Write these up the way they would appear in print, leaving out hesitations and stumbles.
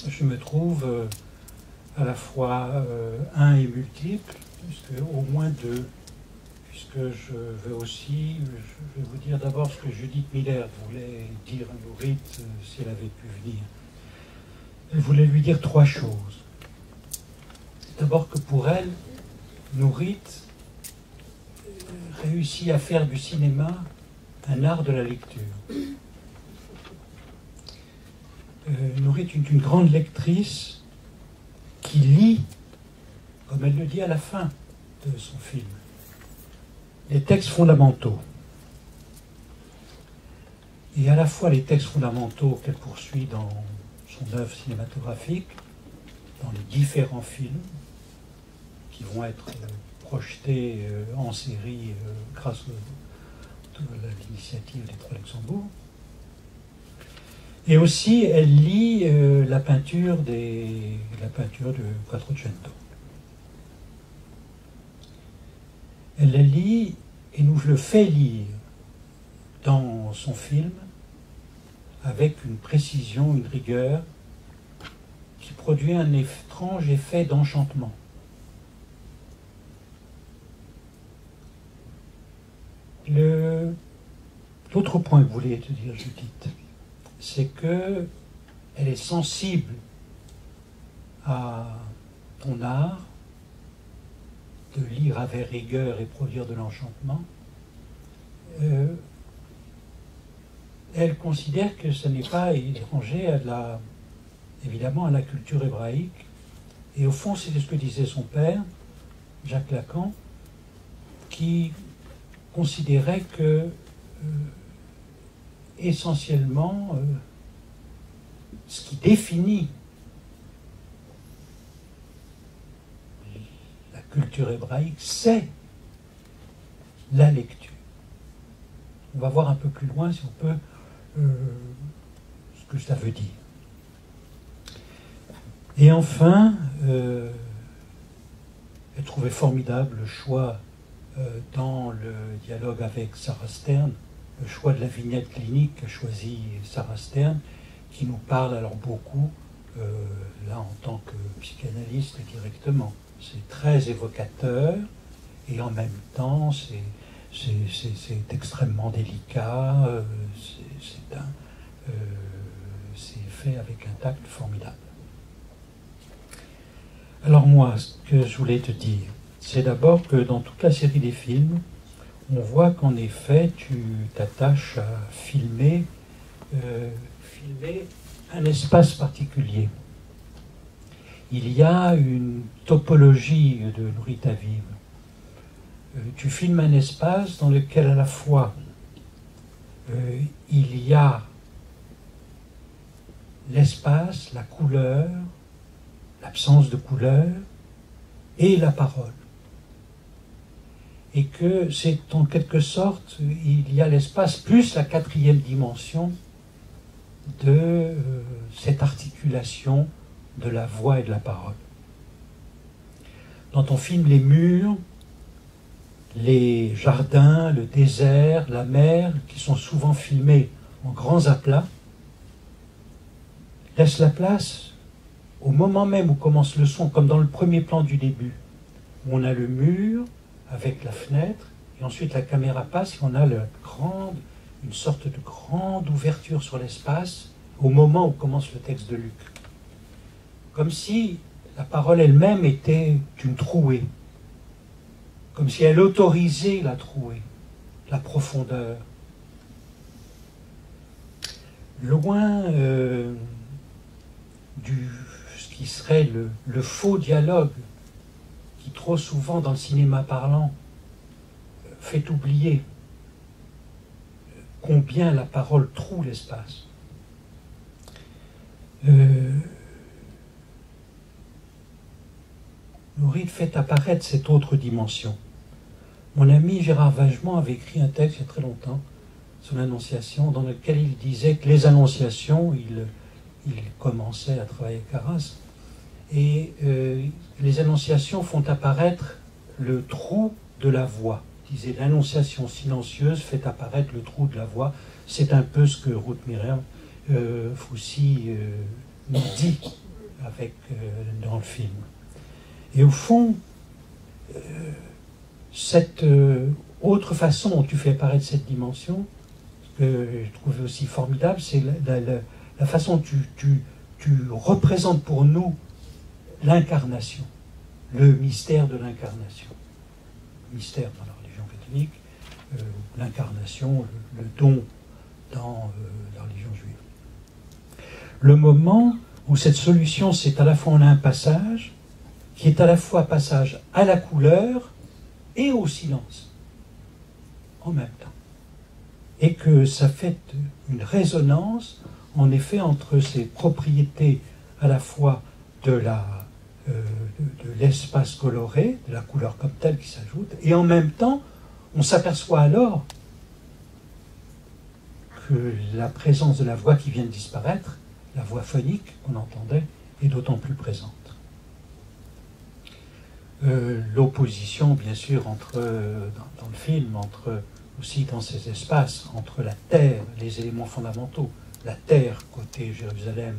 Je me trouve à la fois un et multiple, puisque au moins deux, puisque je veux aussi, je vais vous dire d'abord ce que Judith Miller voulait dire à Nourrit si elle avait pu venir. Elle voulait lui dire trois choses. D'abord que pour elle, Nourrit réussit à faire du cinéma un art de la lecture. Nourrit est une grande lectrice qui lit, comme elle le dit à la fin de son film, les textes fondamentaux. Et à la fois les textes fondamentaux qu'elle poursuit dans son œuvre cinématographique, dans les différents films qui vont être projetés en série grâce à l'initiative des Trois Luxembourg. Et aussi, elle lit la peinture de Quattrocento. Elle la lit et nous le fait lire dans son film avec une précision, une rigueur qui produit un étrange effet d'enchantement. L'autre point que vous voulez te dire, Judith, c'est qu'elle est sensible à ton art de lire avec rigueur et produire de l'enchantement. Elle considère que ce n'est pas étranger à évidemment à la culture hébraïque. Et au fond, c'est ce que disait son père, Jacques Lacan, qui considérait que essentiellement ce qui définit la culture hébraïque, c'est la lecture. On va voir un peu plus loin, si on peut, ce que ça veut dire. Et enfin, elle trouvait formidable le choix dans le dialogue avec Sarah Stern, le choix de la vignette clinique qu'a choisi Sarah Stern, qui nous parle alors beaucoup, là en tant que psychanalyste directement. C'est très évocateur et en même temps c'est extrêmement délicat, c'est fait avec un tact formidable. Alors moi, ce que je voulais te dire, c'est d'abord que dans toute la série des films, on voit qu'en effet, tu t'attaches à filmer un espace particulier. Il y a une topologie de Nourrit Aviv. Tu filmes un espace dans lequel à la fois il y a l'espace, la couleur, l'absence de couleur et la parole. Et que c'est en quelque sorte, il y a l'espace plus la quatrième dimension de cette articulation de la voix et de la parole. Dans ton film, les murs, les jardins, le désert, la mer, qui sont souvent filmés en grands aplats, laissent la place au moment même où commence le son, comme dans le premier plan du début, où on a le mur avec la fenêtre, et ensuite la caméra passe et on a une sorte de grande ouverture sur l'espace au moment où commence le texte de Luc. Comme si la parole elle-même était une trouée, comme si elle autorisait la trouée, la profondeur. Loin ce qui serait le faux dialogue qui trop souvent dans le cinéma parlant fait oublier combien la parole troue l'espace. Nourrit fait apparaître cette autre dimension. Mon ami Gérard Vagement avait écrit un texte il y a très longtemps sur l'Annonciation, dans lequel il disait que les Annonciations, il commençait à travailler avec Arras, et les Annonciations font apparaître le trou de la voix. Il disait l'annonciation silencieuse fait apparaître le trou de la voix. C'est un peu ce que Ruth Miriam Foussi nous dit dans le film. Et au fond, cette autre façon dont tu fais apparaître cette dimension, que je trouve aussi formidable, c'est la façon dont tu représentes pour nous l'incarnation, le mystère de l'incarnation. Le mystère dans la religion catholique, l'incarnation, le don dans la religion juive. Le moment où cette solution, c'est à la fois on a un passage, qui est à la fois passage à la couleur et au silence, en même temps. Et que ça fait une résonance, en effet, entre ces propriétés à la fois de l'espace coloré, de la couleur comme telle qui s'ajoute, et en même temps, on s'aperçoit alors que la présence de la voix qui vient de disparaître, la voix phonique qu'on entendait, est d'autant plus présente. L'opposition, bien sûr, dans le film, aussi dans ces espaces, entre la terre, les éléments fondamentaux, la terre côté Jérusalem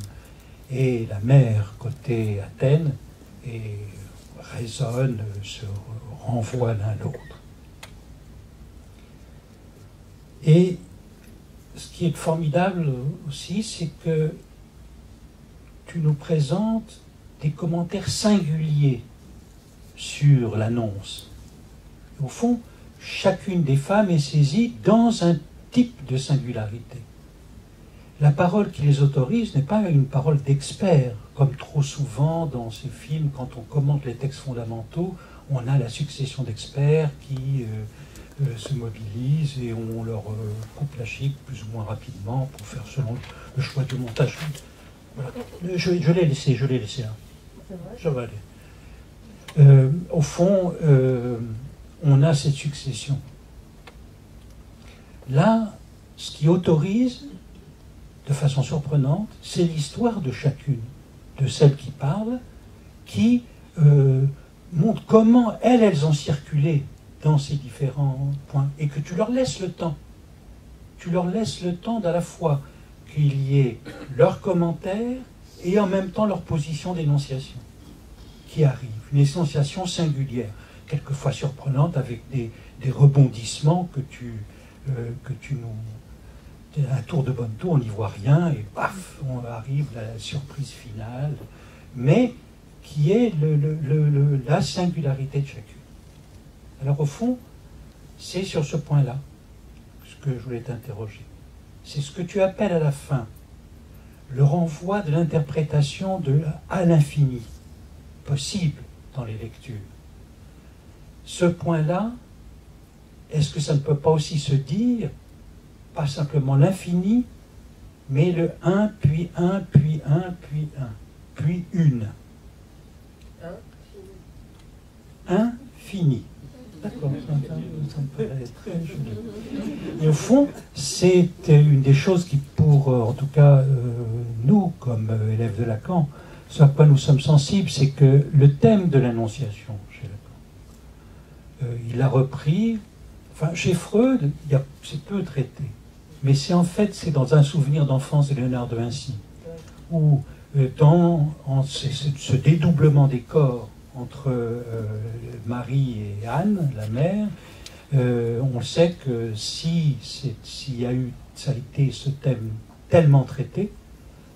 et la mer côté Athènes, et résonnent, se renvoient l'un l'autre. Et ce qui est formidable aussi, c'est que tu nous présentes des commentaires singuliers sur l'annonce. Au fond, chacune des femmes est saisie dans un type de singularité. La parole qui les autorise n'est pas une parole d'expert, comme trop souvent dans ces films, quand on commente les textes fondamentaux, on a la succession d'experts qui se mobilisent et on leur coupe la chic plus ou moins rapidement pour faire selon le choix du montage. Voilà. Je l'ai laissé là. Je vais aller. Au fond, on a cette succession. Là, ce qui autorise, de façon surprenante, c'est l'histoire de chacune, de celles qui parlent, qui montrent comment elles ont circulé dans ces différents points, et que tu leur laisses le temps. Tu leur laisses le temps d'à la fois qu'il y ait leurs commentaires et en même temps leur position d'énonciation qui arrive. Une énonciation singulière, quelquefois surprenante, avec des rebondissements que tu nous... Un tour de bonne tour, on n'y voit rien, et paf, on arrive à la surprise finale, mais qui est la singularité de chacune. Alors au fond, c'est sur ce point-là ce que je voulais t'interroger. C'est ce que tu appelles à la fin le renvoi de l'interprétation à l'infini, possible dans les lectures. Ce point-là, est-ce que ça ne peut pas aussi se dire, pas simplement l'infini, mais le 1, puis 1, puis 1, puis 1, puis une. Infini. D'accord, ça me paraît très joli. Et au fond, c'est une des choses qui, en tout cas, nous, comme élèves de Lacan, ce à quoi nous sommes sensibles, c'est que le thème de l'annonciation, chez Lacan, il l'a repris, enfin, chez Freud, c'est peu traité, mais c'est dans un souvenir d'enfance de Léonard de Vinci, où dans ce dédoublement des corps entre Marie et Anne, la mère, on sait que ça a été ce thème tellement traité,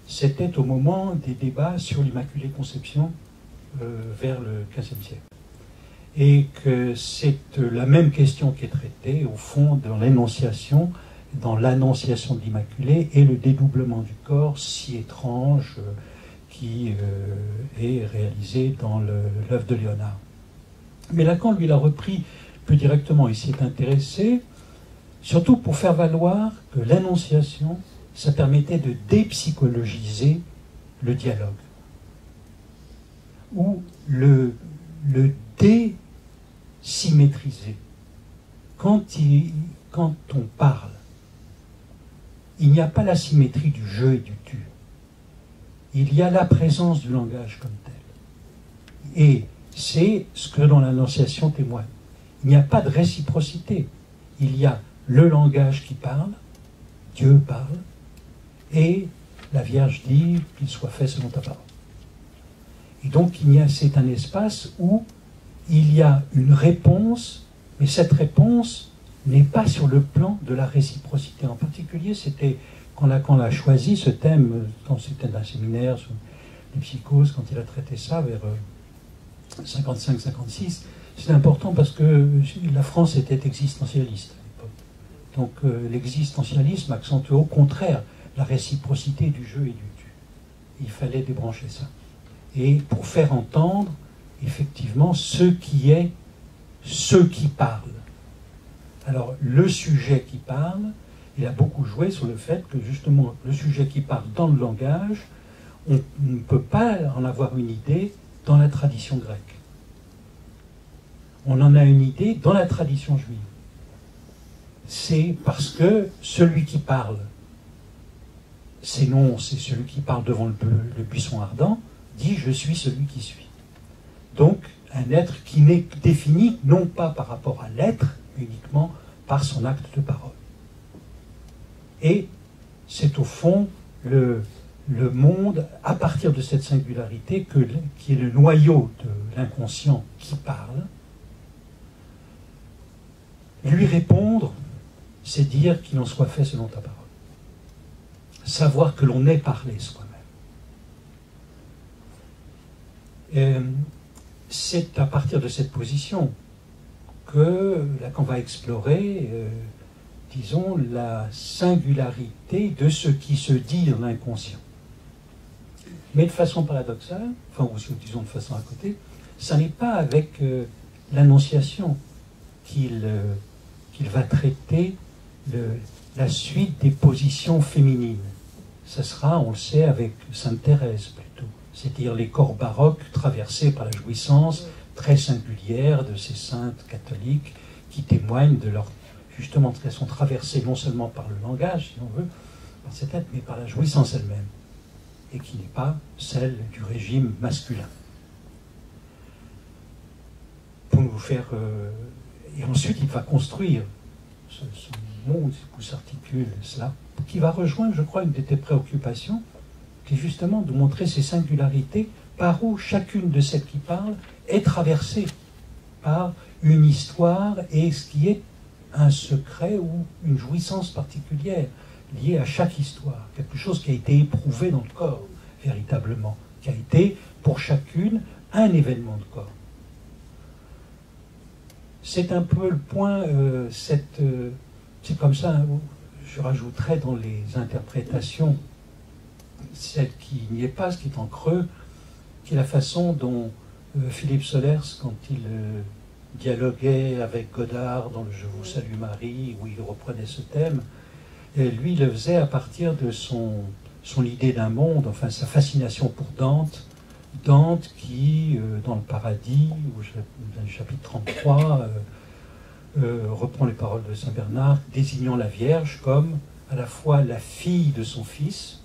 c'était au moment des débats sur l'Immaculée Conception vers le XVe siècle. Et que c'est la même question qui est traitée, au fond, dans l'Annonciation de l'Immaculée et le dédoublement du corps si étrange qui est réalisé dans l'œuvre de Léonard. Mais Lacan, lui, l'a repris plus directement. Il s'y est intéressé, surtout pour faire valoir que l'annonciation, ça permettait de dépsychologiser le dialogue. Ou le désymétriser. Quand on parle, il n'y a pas la symétrie du je et du tu. Il y a la présence du langage comme tel. Et c'est ce que dans l'Annonciation témoigne. il n'y a pas de réciprocité. Il y a le langage qui parle, Dieu parle, et la Vierge dit qu'il soit fait selon ta parole. Et donc c'est un espace où il y a une réponse, mais cette réponse n'est pas sur le plan de la réciprocité. En particulier, c'était quand on a choisi ce thème, quand c'était dans un séminaire sur les psychoses, quand il a traité ça vers 55-56, c'est important parce que la France était existentialiste à l'époque. Donc l'existentialisme accentuait au contraire la réciprocité du jeu et du tu. Il fallait débrancher ça. Et pour faire entendre, effectivement, ce qui parle. Alors, le sujet qui parle, il a beaucoup joué sur le fait que, justement, le sujet qui parle dans le langage, on ne peut pas en avoir une idée dans la tradition grecque. On en a une idée dans la tradition juive. C'est parce que celui qui parle, c'est celui qui parle devant le buisson ardent, dit « je suis celui qui suis ». Donc, un être qui n'est défini non pas par rapport à l'être, uniquement par son acte de parole. Et c'est au fond le monde, à partir de cette singularité, qui est le noyau de l'inconscient qui parle. Lui répondre, c'est dire qu'il en soit fait selon ta parole. Savoir que l'on est parlé soi-même. C'est à partir de cette position qu'on va explorer, disons, la singularité de ce qui se dit dans l'inconscient. Mais de façon paradoxale, enfin, ou disons de façon à côté, ça n'est pas avec l'Annonciation qu'il va traiter la suite des positions féminines. Ça sera, on le sait, avec Sainte Thérèse plutôt. C'est-à-dire les corps baroques traversés par la jouissance très singulière de ces saintes catholiques qui témoignent de leur, justement, qu'elles sont traversées non seulement par le langage, si on veut, par cette être, mais par la jouissance elle-même, et qui n'est pas celle du régime masculin. Pour nous faire... et ensuite, il va construire ce monde où s'articule cela, qui va rejoindre, je crois, une de tes préoccupations, qui est justement de montrer ces singularités par où chacune de celles qui parlent est traversée par une histoire et ce qui est un secret ou une jouissance particulière liée à chaque histoire, quelque chose qui a été éprouvé dans le corps, véritablement, qui a été pour chacune un événement de corps. C'est un peu le point, c'est comme ça, je rajouterais dans les interprétations celle qui n'y est pas, ce qui est en creux, qui est la façon dont Philippe Solers, quand il dialoguait avec Godard dans le « Je vous salue Marie », où il reprenait ce thème, lui, il le faisait à partir de son idée d'un monde, enfin sa fascination pour Dante. Dante qui, dans le Paradis, dans le chapitre 33, reprend les paroles de Saint Bernard, désignant la Vierge comme à la fois la fille de son fils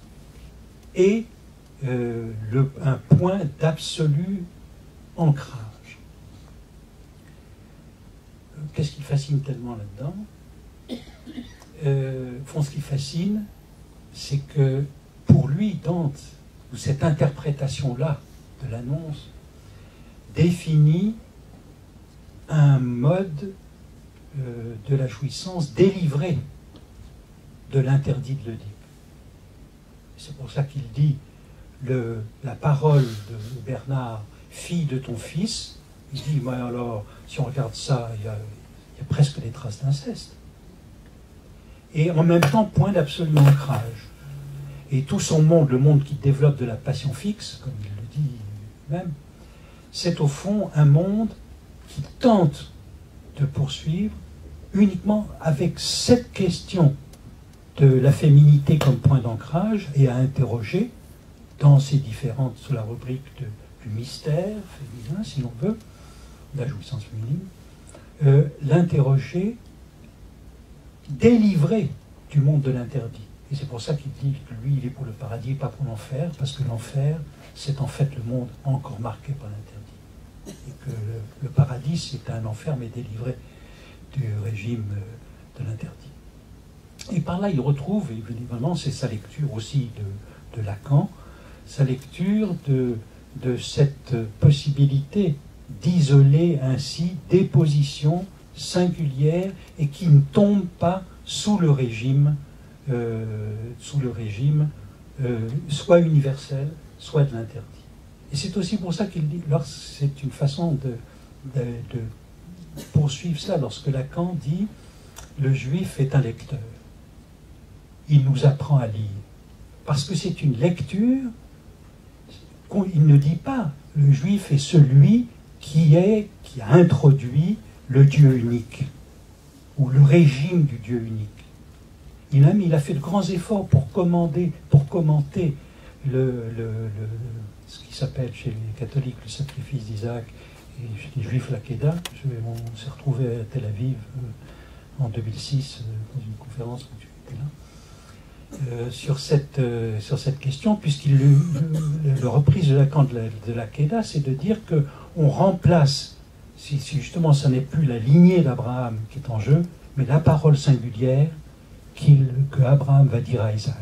et un point d'absolu ancrage. Qu'est-ce qui fascine tellement là-dedans? Ce qui fascine, c'est que pour lui, Dante, ou cette interprétation-là de l'annonce, définit un mode de la jouissance délivré de l'interdit de l'Oedipe. C'est pour ça qu'il dit la parole de Bernard, fille de ton fils. Il dit, mais alors, si on regarde ça, il y a presque des traces d'inceste. Et en même temps, point d'absolu ancrage. Et tout son monde, le monde qui développe de la passion fixe, comme il le dit même, c'est au fond un monde qui tente de poursuivre uniquement avec cette question de la féminité comme point d'ancrage et à interroger dans ces différentes, sous la rubrique du mystère féminin, si l'on veut, de la jouissance féminine, l'interroger, délivré du monde de l'interdit. Et c'est pour ça qu'il dit que lui, il est pour le paradis et pas pour l'enfer, parce que l'enfer, c'est en fait le monde encore marqué par l'interdit. et que le paradis c'est un enfer mais délivré du régime de l'interdit. Et par là il retrouve, évidemment c'est sa lecture aussi de Lacan, sa lecture de cette possibilité d'isoler ainsi des positions singulières et qui ne tombent pas sous le régime, soit universel, soit de l'interdit. Et c'est aussi pour ça qu'il dit, c'est une façon de poursuivre ça, lorsque Lacan dit le juif est un lecteur. Il nous apprend à lire. Parce que c'est une lecture, il ne dit pas le juif est celui qui a introduit le Dieu unique, ou le régime du Dieu unique. Il a fait de grands efforts pour commenter ce qui s'appelle chez les catholiques le sacrifice d'Isaac et chez les juifs l'Akedah. On s'est retrouvé à Tel Aviv en 2006 dans une conférence où tu étais là, sur cette question, puisqu'il le reprise de Lacan de l'Akedah, c'est de dire qu'on remplace, si justement ça n'est plus la lignée d'Abraham qui est en jeu, mais la parole singulière que Abraham va dire à Isaac.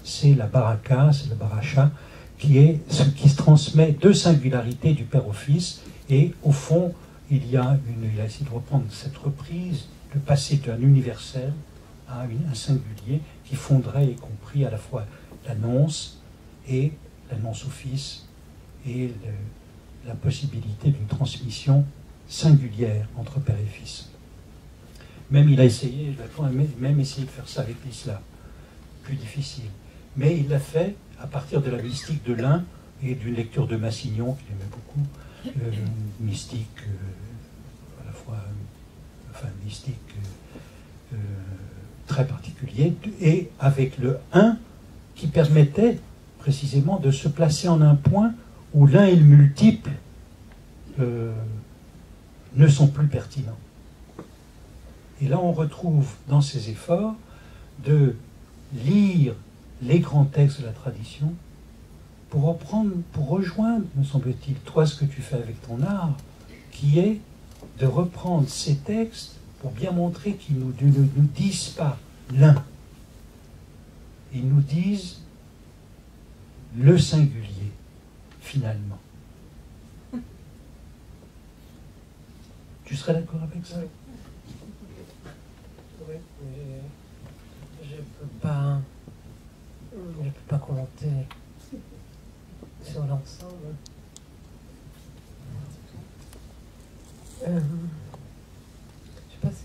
C'est la baraka, c'est la baracha, qui est ce qui se transmet de singularité du père au fils, et au fond, il a essayé de reprendre cette reprise, de passer d'un universel à un singulier qui fonderait, y compris à la fois l'annonce au fils, et la possibilité d'une transmission singulière entre père et fils. Même il a essayé, même essayé de faire ça avec l'islam, plus difficile. Mais il l'a fait à partir de la mystique de l'un et d'une lecture de Massignon qu'il aimait beaucoup, mystique à la fois, mystique très particulier, et avec le 1 qui permettait précisément de se placer en un point où l'un et le multiple ne sont plus pertinents. Et là, on retrouve dans ces efforts de lire les grands textes de la tradition pour rejoindre, me semble-t-il, toi, ce que tu fais avec ton art, qui est de reprendre ces textes pour bien montrer qu'ils ne nous disent pas l'un. Ils nous disent le singulier, finalement. Tu serais d'accord avec ça? Oui, mais je peux pas commenter sur l'ensemble.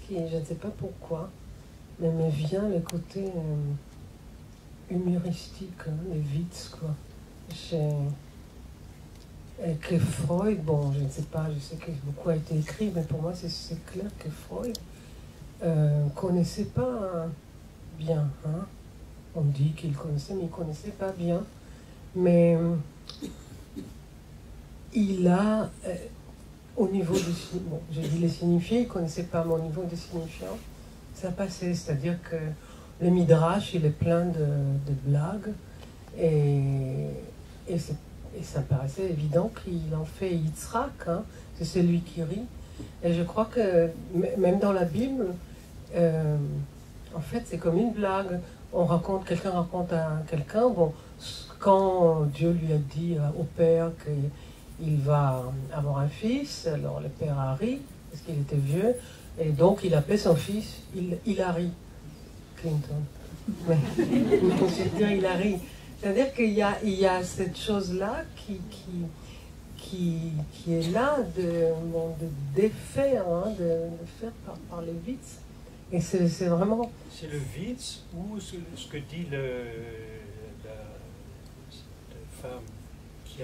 Je ne sais pas pourquoi, mais me vient le côté humoristique, les Witz, quoi. Que Freud, bon, je ne sais pas, je sais que beaucoup a été écrit, mais pour moi c'est clair que Freud connaissait pas bien, hein. On dit qu'il connaissait, mais il connaissait pas bien. Mais il a, au niveau du... Bon, j'ai dit les signifiés, il ne connaissait pas, mais au niveau des signifiants, ça passait. C'est-à-dire que le Midrash, il est plein de blagues, et ça me paraissait évident qu'il en fait Yitzhak, hein, c'est celui qui rit. Et je crois que, même dans la Bible, en fait, c'est comme une blague. Quelqu'un raconte à quelqu'un, bon, quand Dieu lui a dit au père qu'il va avoir un fils, alors le père a ri, parce qu'il était vieux, et donc il appelait son fils Hillary Clinton. Mais je veux dire, Hillary. C'est-à-dire qu'il y a cette chose-là qui est là de défaire, hein, de faire par les Witz. Et c'est vraiment... C'est le Witz ou ce que dit cette femme qui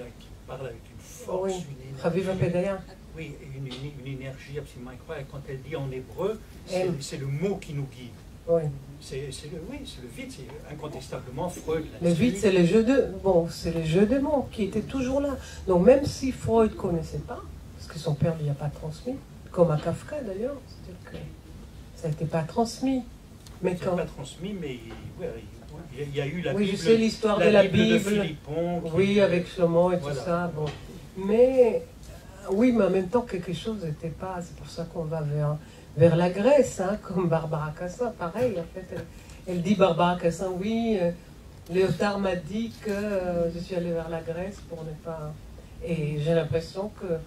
parle avec une force, oui. Une énergie. Oui, une énergie absolument incroyable. Quand elle dit en hébreu, c'est le mot qui nous guide. Oui. C'est le vide, c'est incontestablement Freud. Le vide, c'est le jeu de mots qui était toujours là. Donc même si Freud ne connaissait pas, parce que son père ne lui a pas transmis, comme à Kafka d'ailleurs, c'est-à-dire que ça n'était pas transmis. Mais ça n'a pas transmis, mais il y a eu la Bible. Oui, je sais l'histoire de la Bible. De Philippon. Oui, avec Shlomo et voilà. Tout ça. Bon. Mais oui, mais en même temps, quelque chose n'était pas... C'est pour ça qu'on va vers la Grèce, hein, comme Barbara Cassin, pareil. En fait, elle dit, Barbara Cassin, oui, Léotard m'a dit que je suis allée vers la Grèce pour ne pas... Et j'ai l'impression que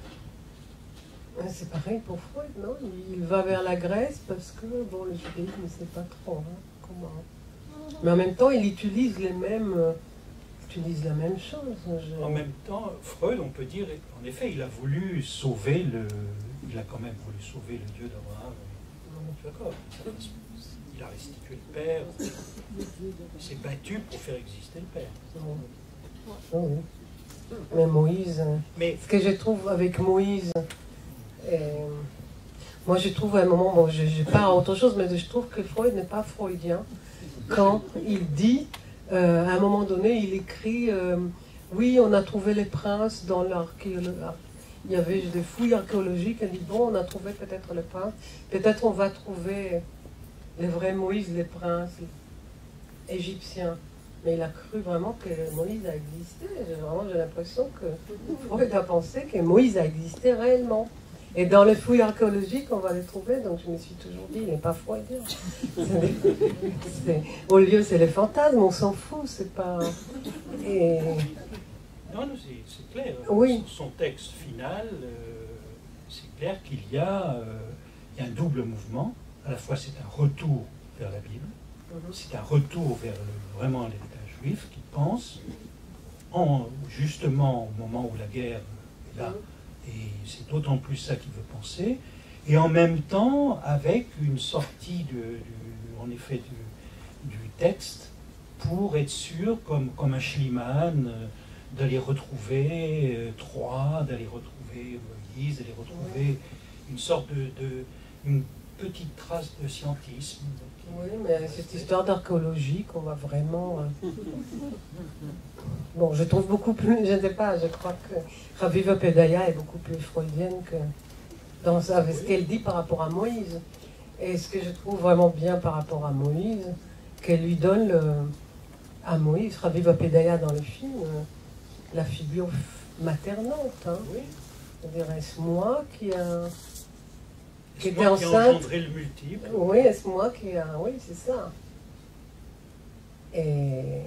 c'est pareil pour Freud, non? Il va vers la Grèce parce que, bon, le judaïsme, ne sait pas trop, hein, comment... Mais en même temps, il utilise la même chose. En même temps, Freud, on peut dire, en effet, il a voulu sauver il a quand même voulu sauver le Dieu d'Abraham. D'accord. Il a restitué le Père. Il s'est battu pour faire exister le Père. Oui. Mais Moïse... ce que je trouve avec Moïse... moi, je trouve à un moment... Bon, je pars à autre chose, mais je trouve que Freud n'est pas freudien. Quand il dit... à un moment donné, il écrit oui, on a trouvé les princes dans l'archéologie. Il y avait des fouilles archéologiques. Il dit bon, on a trouvé peut-être les princes. Peut-être on va trouver les vrais Moïse, les princes égyptiens. Mais il a cru vraiment que Moïse a existé. J'ai l'impression que Freud a pensé que Moïse a existé réellement. Et dans les fouilles archéologiques, on va les trouver. Donc je me suis toujours dit, il n'est pas freudien. Au lieu, c'est les fantasmes, on s'en fout, c'est pas... Et... Non, c'est clair. Oui. Son texte final, c'est clair qu'il y a un double mouvement. À la fois, c'est un retour vers la Bible. C'est un retour vers vraiment l'héritage juif qui pense, justement au moment où la guerre est là, et c'est d'autant plus ça qu'il veut penser, et en même temps avec une sortie en effet du texte pour être sûr, comme un Schliemann, d'aller retrouver Troie, d'aller retrouver Moïse, d'aller retrouver une sorte une petite trace de scientisme. Oui, mais cette histoire d'archéologie qu'on va vraiment... Bon, je trouve beaucoup plus... Je ne sais pas, je crois que Raviva Pedaya est beaucoup plus freudienne que dans ce qu'elle dit par rapport à Moïse. Et ce que je trouve vraiment bien par rapport à Moïse, qu'elle lui donne à Moïse, Raviva Pedaya dans le film, la figure maternante. Hein. Oui. C'est-à-dire, est-ce moi qui a... Qui était enceinte. Qui a engendré le multiple. Oui, est-ce moi qui a... Oui, c'est ça. Et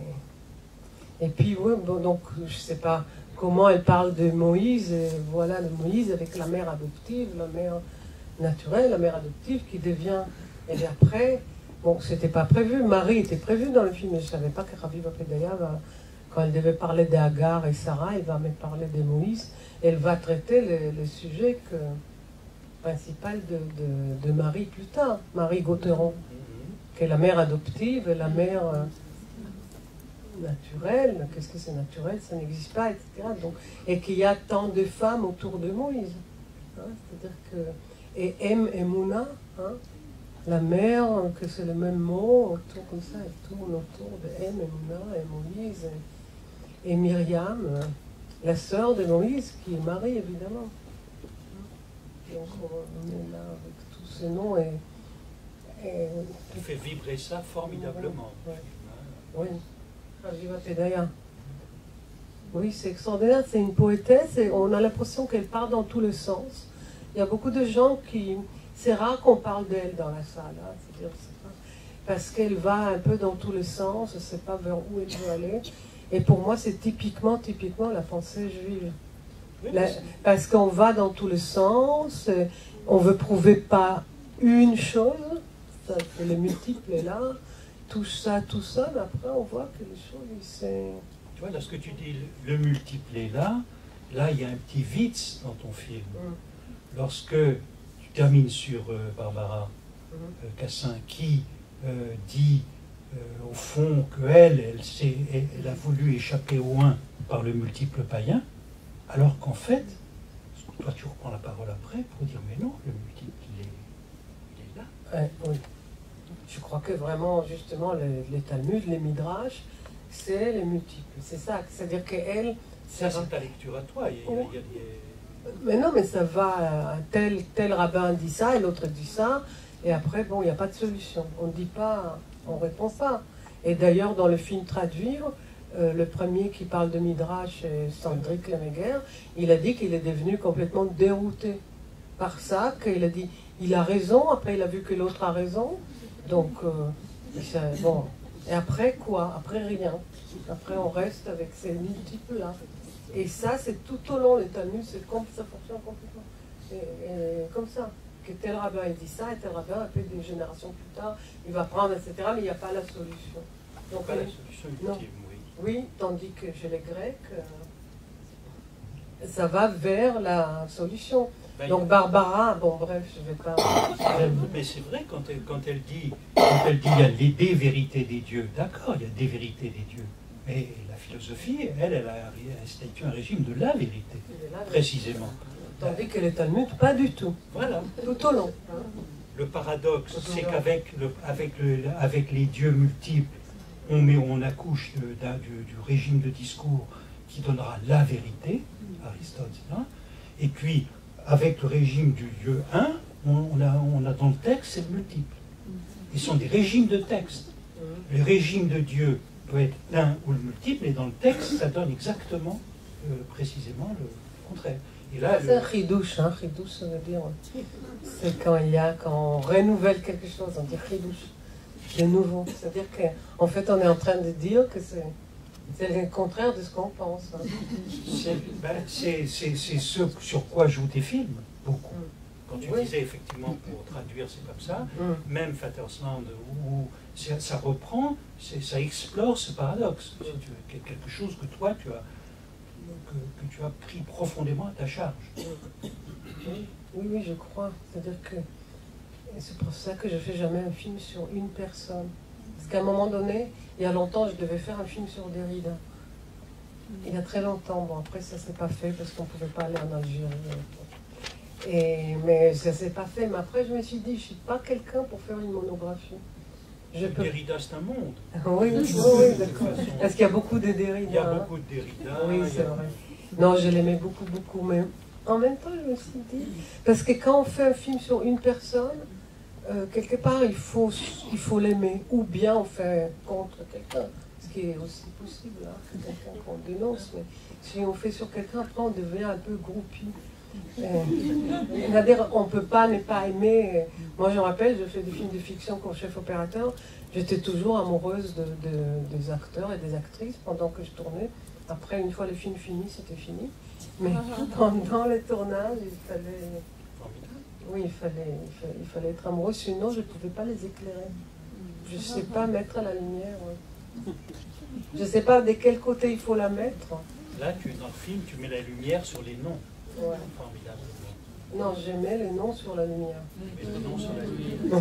puis, oui, bon, donc, je ne sais pas comment elle parle de Moïse. Et voilà, le Moïse avec la mère adoptive, la mère naturelle, la mère adoptive qui devient... Et après, bon, c'était pas prévu. Marie était prévue dans le film, mais je ne savais pas que Raviva Pedaya, quand elle devait parler d'Agar et Sarah, elle va me parler de Moïse. Elle va traiter le sujet principal de Marie plus tard, Marie Gauthieron, qui est la mère adoptive et la mère naturelle. Qu'est-ce que c'est naturel? Ça n'existe pas, etc. Donc, et qu'il y a tant de femmes autour de Moïse. Hein, c'est-à-dire que... Et Emouna, hein, la mère, que c'est le même mot, autour comme ça, elle tourne autour de Emouna et Moïse et Myriam, la sœur de Moïse, qui est Marie, évidemment. Donc on est là avec tous ces noms et tu fais vibrer ça formidablement. Ouais. Oui, Raviva Pedaya. Oui, c'est extraordinaire, c'est une poétesse et on a l'impression qu'elle part dans tous les sens. Il y a beaucoup de gens qui... C'est rare qu'on parle d'elle dans la salle, hein. C'est-à-dire, parce qu'elle va un peu dans tous les sens, je ne sais pas vers où elle veut aller. Et pour moi, c'est typiquement la pensée juive. Parce qu'on va dans tous les sens, on veut prouver pas une chose, c'est le multiple est là, tout ça, mais après on voit que les choses, c'est... Tu vois, lorsque tu dis le multiple est là, il y a un petit witz dans ton film. Lorsque tu termines sur Barbara Cassin, qui dit au fond qu'elle a voulu échapper au un par le multiple païen, alors qu'en fait, toi tu reprends la parole après pour dire mais non, le multiple il est là. Oui. Je crois que vraiment, justement, les Talmuds, les Midrash, c'est les multiples. C'est ça, c'est-à-dire qu'elle... Ça, c'est ta lecture à toi. Mais non, mais ça va, tel rabbin dit ça et l'autre dit ça, et après, bon, il n'y a pas de solution. On ne dit pas, on ne répond pas. Et d'ailleurs, dans le film Traduire, le premier qui parle de Midrash, Sandrick Lemeger, il a dit qu'il est devenu complètement dérouté par ça, qu'il a dit il a raison, après il a vu que l'autre a raison, donc bon. Et après quoi? Après rien. Après on reste avec ces multiples-là. Et ça, c'est tout au long, les Talmuds, ça fonctionne complètement. Et comme ça. Que tel rabbin il dit ça, et tel rabbin, après des générations plus tard, il va prendre, etc. Mais il n'y a pas la solution. Donc, pas la solution ultime, oui. Oui, tandis que chez les Grecs, ça va vers la solution. Donc Barbara, bon bref, je ne vais pas... Mais c'est vrai, quand elle dit il y a des vérités des dieux, d'accord, il y a des vérités des dieux. Mais la philosophie, elle a institué un régime de la vérité, précisément. Tandis que les Talmuds, pas du tout. Voilà. Tout au long. Le paradoxe, c'est qu'avec les dieux multiples, on accouche du régime de discours qui donnera la vérité, Aristote, hein, et puis avec le régime du Dieu un, on a dans le texte, c'est le multiple. Ils sont des régimes de texte. Le régime de Dieu peut être l'un ou le multiple, et dans le texte, ça donne exactement, précisément, le contraire. Et là, c'est un chidouche, hein. Chidouche, ça veut dire, c'est quand on renouvelle quelque chose, on dit chidouche, c'est nouveau. C'est-à-dire qu'en fait, on est en train de dire que c'est le contraire de ce qu'on pense. Hein. C'est ce sur quoi jouent tes films, beaucoup. Quand tu disais effectivement, pour traduire, c'est comme ça, même Fattersland, où ça reprend, ça explore ce paradoxe. C'est quelque chose que toi, tu as pris profondément à ta charge. Oui, je crois. C'est-à-dire que c'est pour ça que je ne fais jamais un film sur une personne. Parce qu'à un moment donné, il y a longtemps, je devais faire un film sur Derrida. Il y a très longtemps. Bon, après, ça ne s'est pas fait parce qu'on ne pouvait pas aller en Algérie. Mais ça ne s'est pas fait. Mais après, je me suis dit, je ne suis pas quelqu'un pour faire une monographie. Derrida, c'est un monde. Oui, d'accord. Parce qu'il y a beaucoup de Derrida. Il y a beaucoup de Derrida. Oui, c'est vrai. Non, je l'aimais beaucoup, beaucoup. Mais en même temps, je me suis dit... Parce que quand on fait un film sur une personne, quelque part, il faut l'aimer. Ou bien on fait contre quelqu'un. Ce qui est aussi possible, hein, quelqu'un qu'on dénonce. Mais si on fait sur quelqu'un, après, on devient un peu groupie. C'est-à-dire, on ne peut pas ne pas aimer. Moi, je me rappelle, je fais des films de fiction comme chef opérateur. J'étais toujours amoureuse des acteurs et des actrices pendant que je tournais. Après, une fois le film fini, c'était fini. Mais pendant les tournages, il fallait être amoureux, sinon je ne pouvais pas les éclairer. Je ne sais pas mettre la lumière. Je ne sais pas de quel côté il faut la mettre. Là, dans le film, tu mets la lumière sur les noms. Ouais. Formidable. Non, je mets les noms sur la lumière. Les noms sur la lumière.